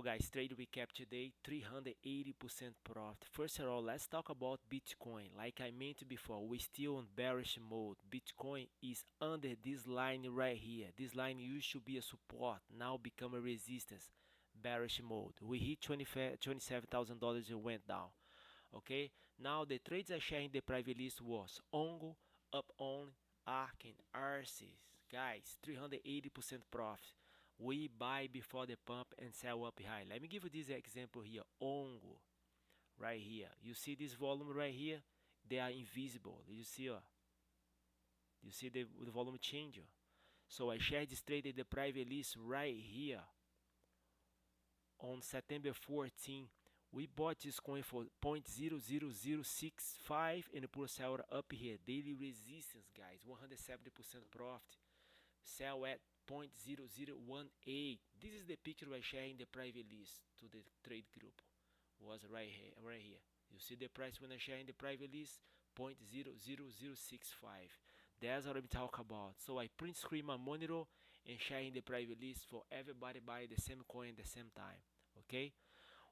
So guys, trade recap today, 380% profit. First of all, let's talk about Bitcoin. Like I mentioned before, we're still on bearish mode. Bitcoin is under this line right here. This line used to be a support, now become a resistance. Bearish mode. We hit $27,000 and went down. Okay, now the trades I share in the private list was OnGO, UpOnly, ARK and ARCS. Guys, 380% profit. We buy before the pump and sell up high. Let me give you this example here. OnGO, right here. You see this volume right here? They are invisible. You see, you see the volume change. So I shared this trade in the private list right here on September 14. We bought this coin for 0.00065 and put a seller up here. Daily resistance, guys, 170% profit. Sell at 0.0018. This is the picture I share in the private list to the trade group. Was right here, right here. You see the price when I share in the private list, 0.00065. That's what I'm talking about. So I print screen my monitor and share in the private list for everybody buy the same coin at the same time. Okay,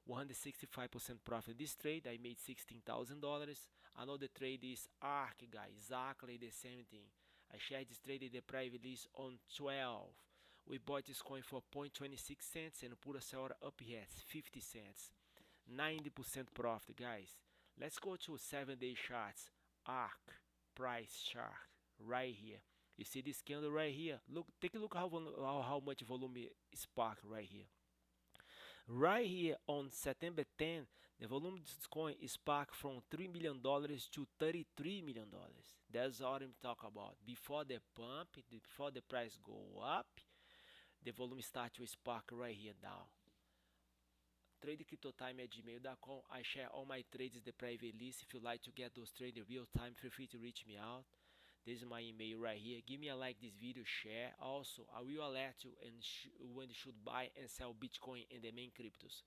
165% profit. This trade I made $16,000. Another trade is ARK, guys, exactly the same thing. I shared this trade in the private list on 12. We bought this coin for 0.26 cents and put a seller up here at 50 cents. 90% profit, guys. Let's go to 7-day charts. ARK price chart right here. You see this candle right here? Look, take a look how much volume spark right here. Right here on September 10, the volume of this coin is sparked from $3 million to $33 million. That's all I'm talking about. Before the pump, before the price go up, the volume starts to spark right here down. TradeCryptoTime@gmail.com. I share all my trades in the private list. If you like to get those trades in real time, feel free to reach me out. This is my email right here. Give me a like this video, share. Also, I will alert you when you should buy and sell Bitcoin and the main cryptos.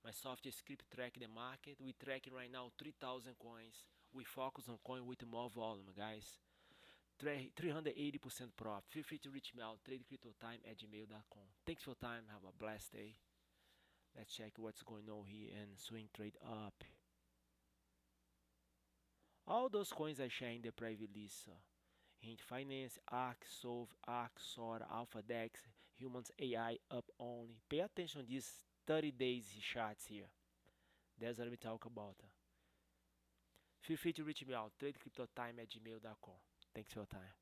My software script track the market. We tracking right now 3,000 coins. We focus on coin with more volume, guys. 380% profit. Feel free to reach me out. TradeCryptoTime@gmail.com. Thanks for your time. Have a blessed day. Let's check what's going on here and swing trade up. All those coins I share in the private list. Hint Finance, ARK, Solve, ARK, Sora, AlphaDex, Humans AI, UpOnly. Pay attention to these 30 days charts here. That's what we talk about. Feel free to reach me out. TradeCryptoTime@gmail.com. Thanks for your time.